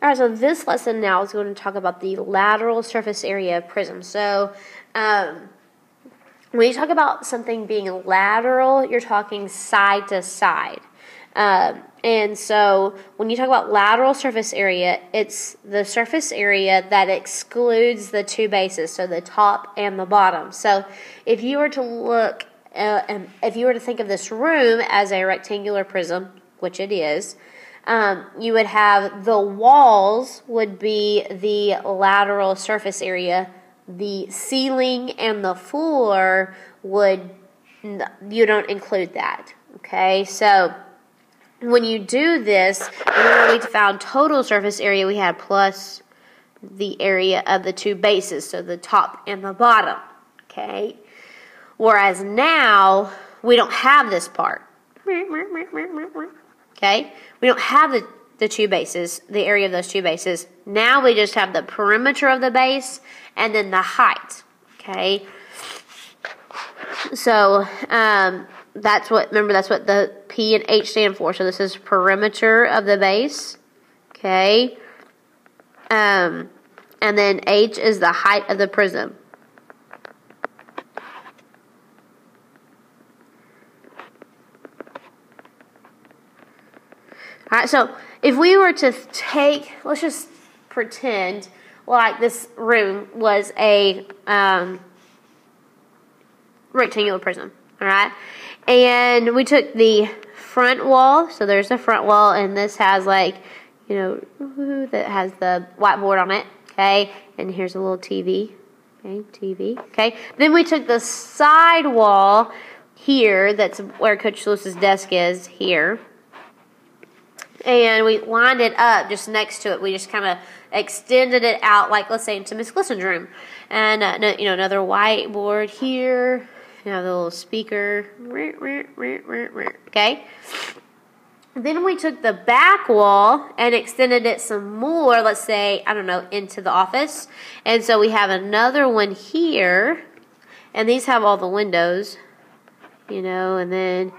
Alright, so this lesson now is going to talk about the lateral surface area of prisms. So, when you talk about something being lateral, you're talking side to side. And so, when you talk about lateral surface area, it's the surface area that excludes the two bases, so the top and the bottom. So, if you were to look, if you were to think of this room as a rectangular prism, which it is, you would have the walls would be the lateral surface area. The ceiling and the floor you don't include that. Okay, so when you do this, remember we found total surface area, we had plus the area of the two bases, so the top and the bottom. Okay, whereas now we don't have this part. Okay, we don't have the two bases, the area of those two bases. Now we just have the perimeter of the base and then the height. Okay, so that's what the P and H stand for. So this is perimeter of the base. Okay, and then H is the height of the prism. Alright, so if we were to let's just pretend like this room was a rectangular prism, alright? And we took the front wall, so there's the front wall, and this has that has the whiteboard on it, okay? And here's a little TV, okay? Then we took the side wall here, that's where Coach Lewis's desk is, here. And we lined it up just next to it. We just kind of extended it out, like let's say into Miss Glisson's room. And another whiteboard here. The little speaker. Okay. Then we took the back wall and extended it some more. Let's say into the office. And so we have another one here, and these have all the windows. And then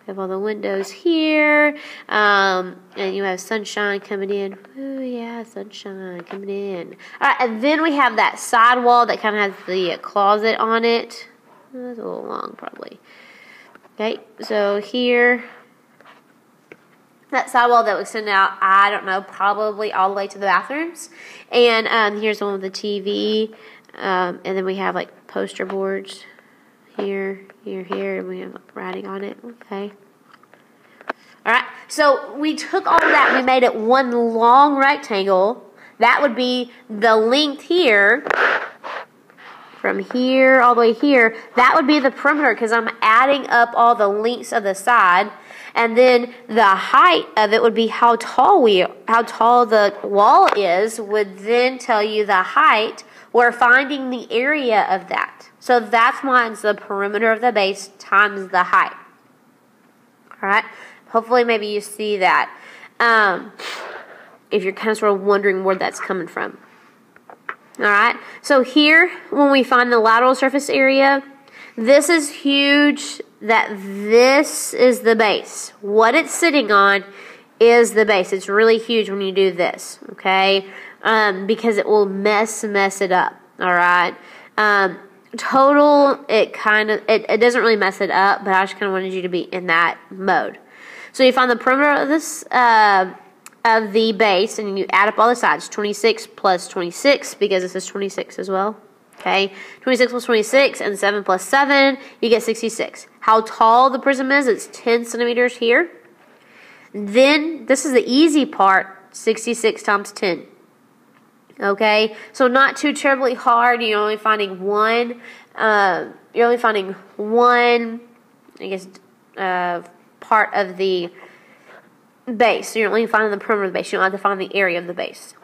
have all the windows here, and you have sunshine coming in. Oh yeah, sunshine coming in. All right, and then we have that side wall that kind of has the closet on it. That's a little long, probably. Okay, so here, that side wall that was sent out, I don't know, probably all the way to the bathrooms. And here's the one with the TV, and then we have like poster boards. Here, and we have writing on it. Okay. Alright, so we took all of that and we made it one long rectangle. That would be the length here, from here all the way here. That would be the perimeter because I'm adding up all the lengths of the side. And then the height of it would be how tall the wall is, would then tell you the height. We're finding the area of that. So that's why it's the perimeter of the base times the height. Alright, hopefully maybe you see that. If you're kind of sort of wondering where that's coming from. Alright, so here, when we find the lateral surface area, this is huge, that this is the base. What it's sitting on is the base. It's really huge when you do this, okay? Because it will mess it up, alright? Total, it doesn't really mess it up, but I just kind of wanted you to be in that mode. So you find the perimeter of this of the base, and you add up all the sides. 26 plus 26, because this is 26 as well. Okay, 26 plus 26, and 7 plus 7, you get 66. How tall the prism is, it's 10 centimeters here. Then, this is the easy part, 66 times 10. Okay, so not too terribly hard. You're only finding one. I guess, part of the base. So you're only finding the perimeter of the base. You don't have to find the area of the base.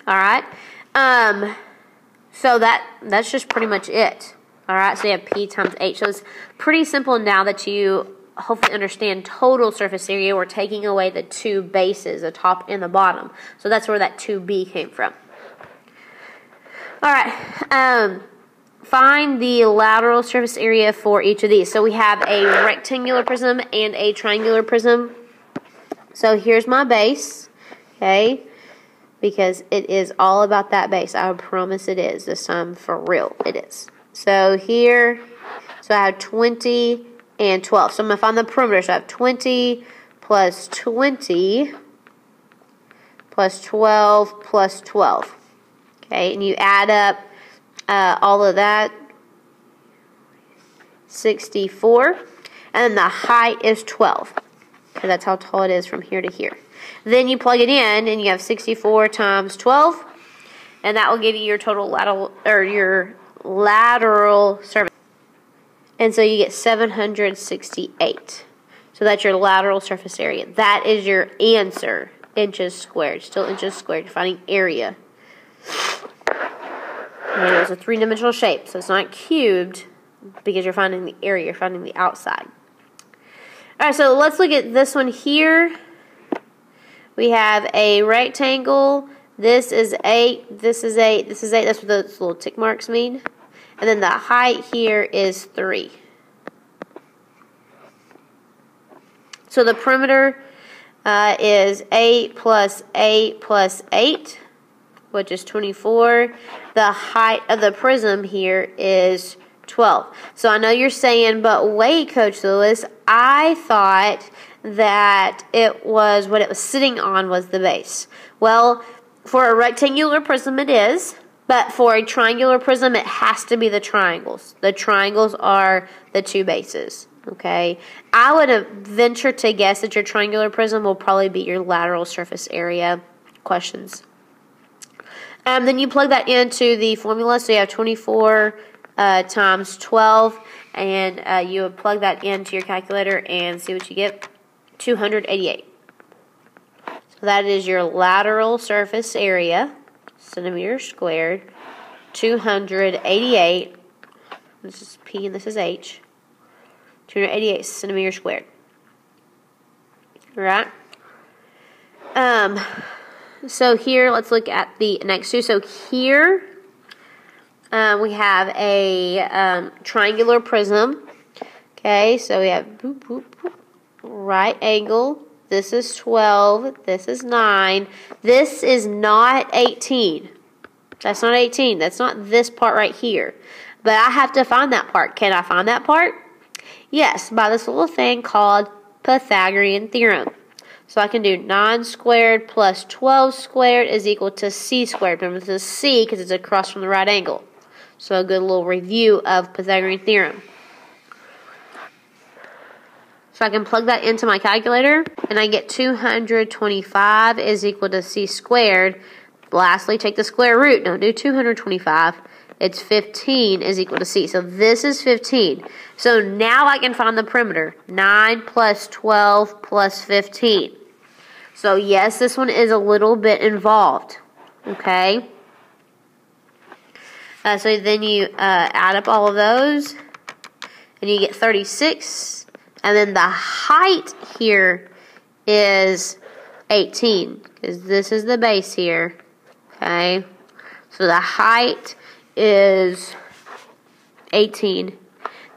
All right. So that's just pretty much it. All right. So you have P times H. So it's pretty simple now that you hopefully understand total surface area. We're taking away the two bases, the top and the bottom. So that's where that 2B came from. All right. Find the lateral surface area for each of these. So we have a rectangular prism and a triangular prism. So here's my base. Okay? Because it is all about that base. I promise it is. This time, for real, it is. So here, so I have 20 and 12. So I'm going to find the perimeter. So I have 20 plus 20 plus 12 plus 12. Okay, and you add up all of that, 64. And then the height is 12. Okay, that's how tall it is from here to here. Then you plug it in, and you have 64 times 12. And that will give you your total lateral, or your lateral surface. And so you get 768. So that's your lateral surface area. That is your answer. Inches squared. Still inches squared. You're finding area. And it's a three-dimensional shape. So it's not cubed because you're finding the area. You're finding the outside. Alright, so let's look at this one here. We have a rectangle. This is 8. This is 8. This is 8. That's what those little tick marks mean. And then the height here is 3. So the perimeter is 8 plus 8 plus 8, which is 24. The height of the prism here is 12. So I know you're saying, but wait, Coach Lewis, I thought that it was what it was sitting on was the base. Well, for a rectangular prism it is, but for a triangular prism it has to be the triangles. The triangles are the two bases. Okay, I would venture to guess that your triangular prism will probably be your lateral surface area questions. Then you plug that into the formula, so you have 24 times 12, and you would plug that into your calculator and see what you get. 288. So that is your lateral surface area, centimeters squared. 288. This is P and this is H. 288 centimeters squared. All right. So here, let's look at the next two. So here, we have a triangular prism. Okay, so we have boop, boop, boop, right angle. This is 12. This is 9. This is not 18. That's not 18. That's not this part right here. But I have to find that part. Can I find that part? Yes, by this little thing called Pythagorean theorem. So I can do 9 squared plus 12 squared is equal to c squared. Remember, this is c because it's across from the right angle. So a good little review of Pythagorean theorem. So I can plug that into my calculator, and I get 225 is equal to c squared. Lastly, take the square root. Don't do 225. It's 15 is equal to c. So this is 15. So now I can find the perimeter. 9 plus 12 plus 15. So yes, this one is a little bit involved. Okay. So then you add up all of those, and you get 36. And then the height here is 18, because this is the base here. Okay. So the height is 18.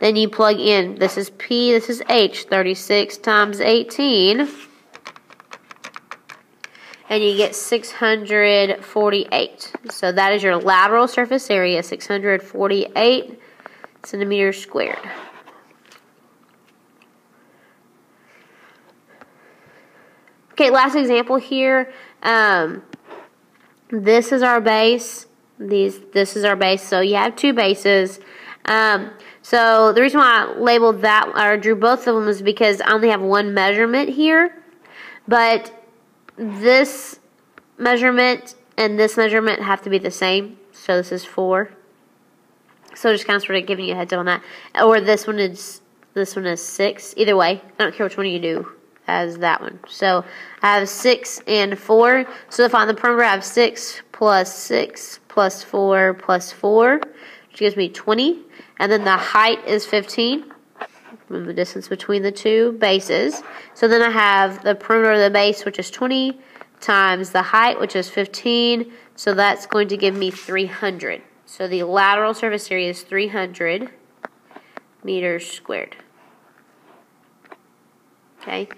Then you plug in, this is P, this is H, 36 times 18. And you get 648. So that is your lateral surface area, 648 centimeters squared. Okay, last example here. This is our base. This is our base. So you have two bases. So the reason why I labeled that or drew both of them is because I only have one measurement here. But this measurement and this measurement have to be the same. So this is 4. So just kind of sort of giving you a heads up on that. Or this one is 6. Either way, I don't care which one you do as that one. So I have 6 and 4. So to find the perimeter, I have 6 plus 4 plus 4, which gives me 20. And then the height is 15. Remember the distance between the two bases. So then I have the perimeter of the base, which is 20, times the height, which is 15. So that's going to give me 300. So the lateral surface area is 300 meters squared. Okay.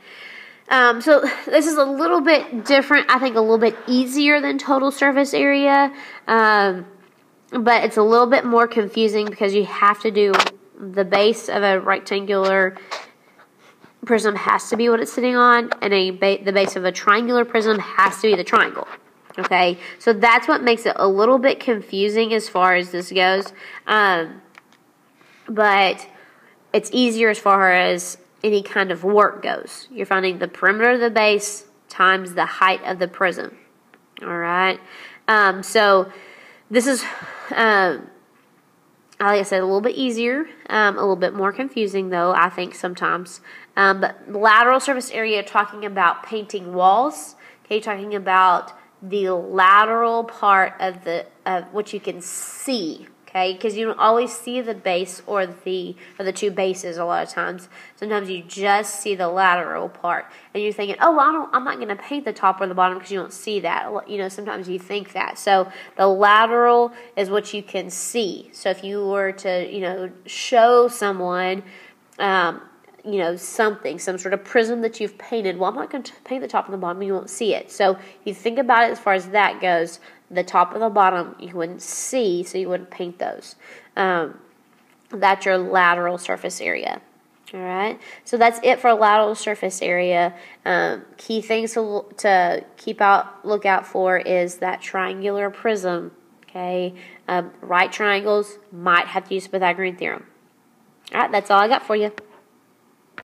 So this is a little bit different, I think a little bit easier than total surface area, but it's a little bit more confusing because you have to do the base of a rectangular prism has to be what it's sitting on, and the base of a triangular prism has to be the triangle. Okay, so that's what makes it a little bit confusing as far as this goes, but it's easier as far as any kind of work goes. You're finding the perimeter of the base times the height of the prism. All right, so this is, like I said, a little bit easier, a little bit more confusing though, I think sometimes. But lateral surface area, talking about painting walls. Okay, talking about the lateral part of what you can see. Okay, because you don't always see the base or the two bases a lot of times. Sometimes you just see the lateral part, and you're thinking, oh, well, I'm not going to paint the top or the bottom because you don't see that. You know, sometimes you think that. So the lateral is what you can see. So if you were to, show someone, something, some sort of prism that you've painted, well, I'm not going to paint the top and the bottom, you won't see it. So you think about it as far as that goes. The top and the bottom you wouldn't see, so you wouldn't paint those. That's your lateral surface area. All right, so that's it for lateral surface area. Key things to look out for is that triangular prism. Okay, right triangles might have to use Pythagorean theorem. All right, that's all I got for you.